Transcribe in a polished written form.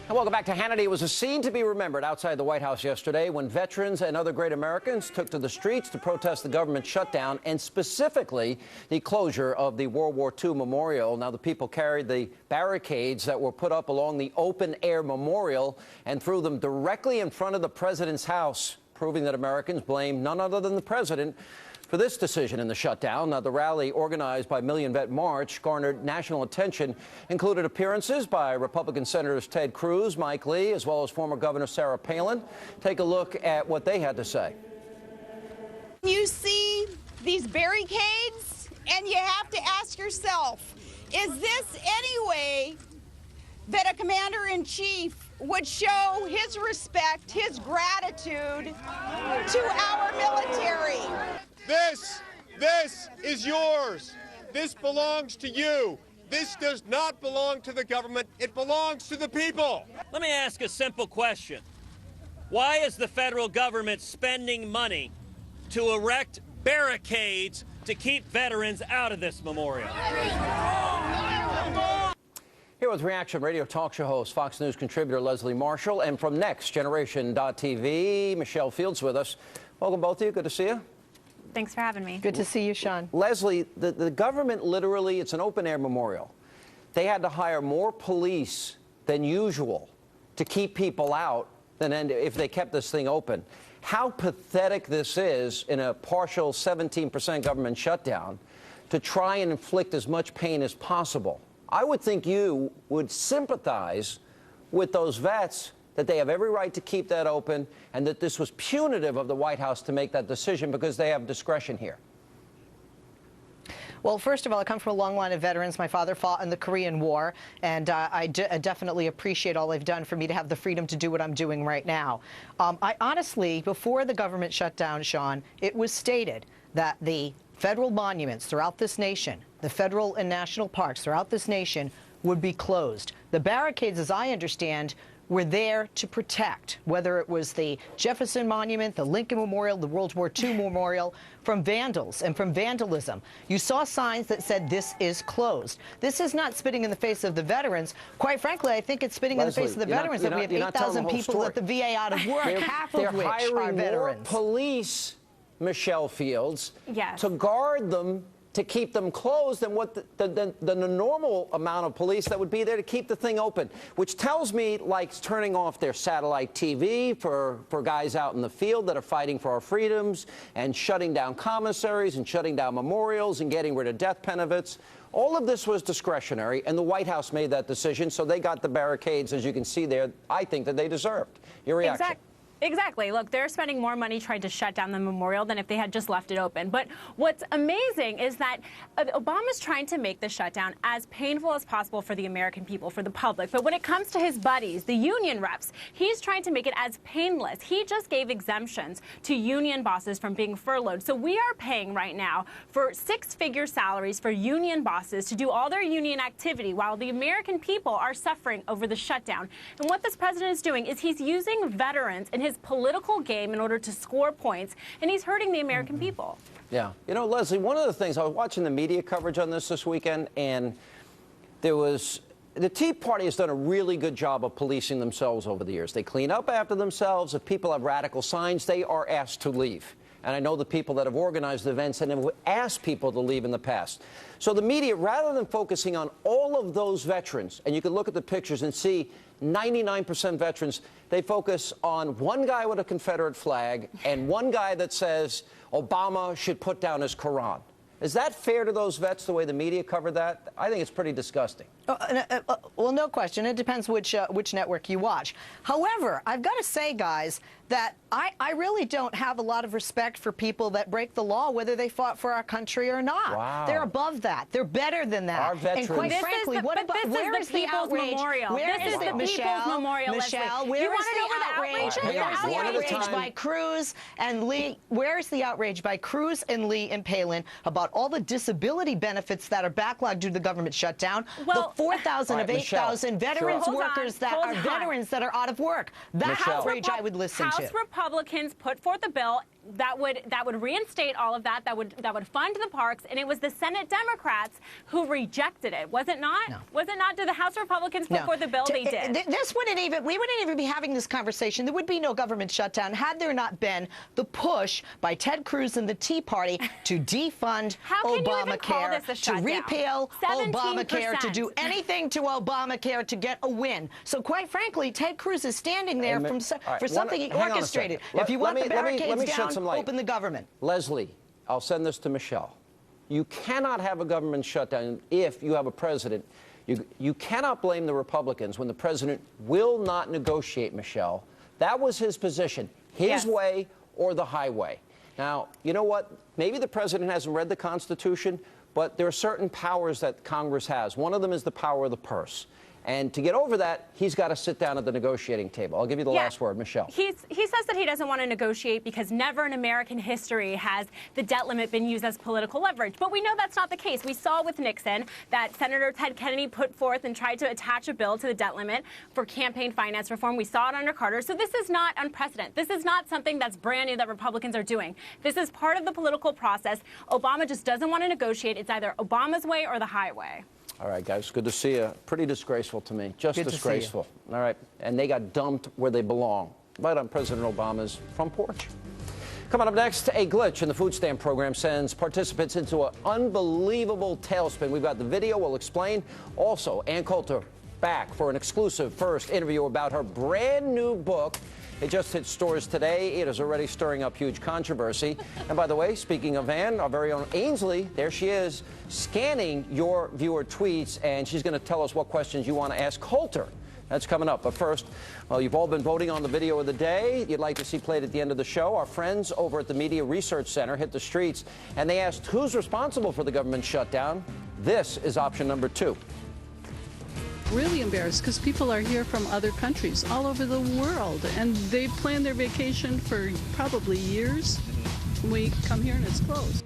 And welcome back to Hannity. It was a scene to be remembered outside the White House yesterday when veterans and other great Americans took to the streets to protest the government shutdown and specifically the closure of the World War II memorial. Now, the people carried the barricades that were put up along the open-air memorial and threw them directly in front of the president's house, proving that Americans blame none other than the president for this decision in the shutdown. Now, the rally, organized by Million Vet March, garnered national attention, included appearances by Republican Senators Ted Cruz, Mike Lee, as well as former Governor Sarah Palin. Take a look at what they had to say. You see these barricades, and you have to ask yourself, is this any way that a commander-in-chief would show his respect, his gratitude to our military? This is yours. This belongs to you. This does not belong to the government. It belongs to the people. Let me ask a simple question. Why is the federal government spending money to erect barricades to keep veterans out of this memorial? Here with Reaction Radio talk show host, Fox News contributor Leslie Marshall, and from NextGeneration.tv, Michelle Fields with us. Welcome, both of you. Good to see you. Thanks for having me. Good to see you, Sean. Leslie, the government literally, it's an open-air memorial. They had to hire more police than usual to keep people out than if they kept this thing open. How pathetic this is in a partial 17% government shutdown to try and inflict as much pain as possible. I would think you would sympathize with those vets that they have every right to keep that open and that this was punitive of the White House to make that decision because they have discretion here. Well, first of all, I come from a long line of veterans. My father fought in the Korean War, and I definitely appreciate all they've done for me to have the freedom to do what I'm doing right now. I honestly, before the government shut down, Sean, it was stated that the federal monuments throughout this nation, the federal and national parks throughout this nation, would be closed. The barricades, as I understand, were there to protect, whether it was the Jefferson Monument, the Lincoln Memorial, the World War II Memorial, from vandals and from vandalism. You saw signs that said this is closed. This is not spitting in the face of the veterans. Quite frankly, I think it's spitting in the face of the veterans that we have 8,000 people at the VA out of work, half of which are veterans. They're hiring more police, Michelle Fields, yes, to guard them, to keep them closed than what the normal amount of police that would be there to keep the thing open, which tells me like turning off their satellite TV for guys out in the field that are fighting for our freedoms and shutting down commissaries and shutting down memorials and getting rid of death benefits. All of this was discretionary, and the White House made that decision, so they got the barricades, as you can see there, I think that they deserved. Your reaction? Exactly. Look, they're spending more money trying to shut down the memorial than if they had just left it open. But what's amazing is that Obama's trying to make the shutdown as painful as possible for the American people, for the public. But when it comes to his buddies, the union reps, he's trying to make it as painless. He just gave exemptions to union bosses from being furloughed. So we are paying right now for six-figure salaries for union bosses to do all their union activity while the American people are suffering over the shutdown. And what this president is doing is he's using veterans in his political game in order to score points, and he's hurting the American people. Yeah. You know, Leslie, one of the things, I was watching the media coverage on this weekend, and the Tea Party has done a really good job of policing themselves over the years. They clean up after themselves. If people have radical signs, they are asked to leave. And I know the people that have organized events and have asked people to leave in the past. So the media, rather than focusing on all of those veterans, and you can look at the pictures and see 99% veterans, they focus on one guy with a Confederate flag and one guy that says Obama should put down his Quran. Is that fair to those vets, the way the media covered that? I think it's pretty disgusting. Well, no question. It depends which network you watch. However, I've got to say, guys, that I really don't have a lot of respect for people that break the law, whether they fought for our country or not. Wow. They're above that. They're better than that. Our veterans. And quite frankly, what about where is the outrage? This is the People's Memorial. Michelle, where is the outrage? Where is the outrage by Cruz and Lee? Where is the outrage by Cruz and Lee and Palin about all the disability benefits that are backlogged due to the government shutdown? Well, the 4,000 of 8,000 veterans workers that are veterans that are out of work. That outrage I would listen to. House Republicans put forth a bill that would reinstate all of that. That would fund the parks, and it was the Senate Democrats who rejected it. Was it not? No. Was it not? Did the House Republicans put forth the bill? They did. We wouldn't even be having this conversation. There would be no government shutdown had there not been the push by Ted Cruz and the Tea Party to defund How can you even call Obamacare, this a to shutdown? repeal 17%. Obamacare, to do anything to Obamacare to get a win. So quite frankly, Ted Cruz is standing there for something he orchestrated. If you want the barricades down, open the government. Leslie, I'll send this to Michelle. You cannot have a government shutdown if you have a president. You cannot blame the Republicans when the president will not negotiate, Michelle. That was his position, his way or the highway. Now, you know what? Maybe the president hasn't read the Constitution, but there are certain powers that Congress has. One of them is the power of the purse. And to get over that, he's got to sit down at the negotiating table. I'll give you the last word, Michelle. He says that he doesn't want to negotiate because never in American history has the debt limit been used as political leverage. But we know that's not the case. We saw with Nixon that Senator Ted Kennedy put forth and tried to attach a bill to the debt limit for campaign finance reform. We saw it under Carter. So this is not unprecedented. This is not something that's brand new that Republicans are doing. This is part of the political process. Obama just doesn't want to negotiate. It's either Obama's way or the highway. All right, guys, good to see you. Pretty disgraceful to me, just disgraceful. All right, and they got dumped where they belong, right on President Obama's front porch. Coming up next, a glitch in the food stamp program sends participants into an unbelievable tailspin. We've got the video, we'll explain. Also, Ann Coulter back for an exclusive first interview about her brand new book. It just hit stores today. It is already stirring up huge controversy. And by the way, speaking of Ann, our very own Ainsley, there she is, scanning your viewer tweets, and she's going to tell us what questions you want to ask Coulter. That's coming up. But first, well, you've all been voting on the video of the day you'd like to see played at the end of the show. Our friends over at the Media Research Center hit the streets, and they asked who's responsible for the government shutdown. This is option number 2. Really embarrassed because people are here from other countries all over the world, and they plan their vacation for probably years. We come here and it's closed.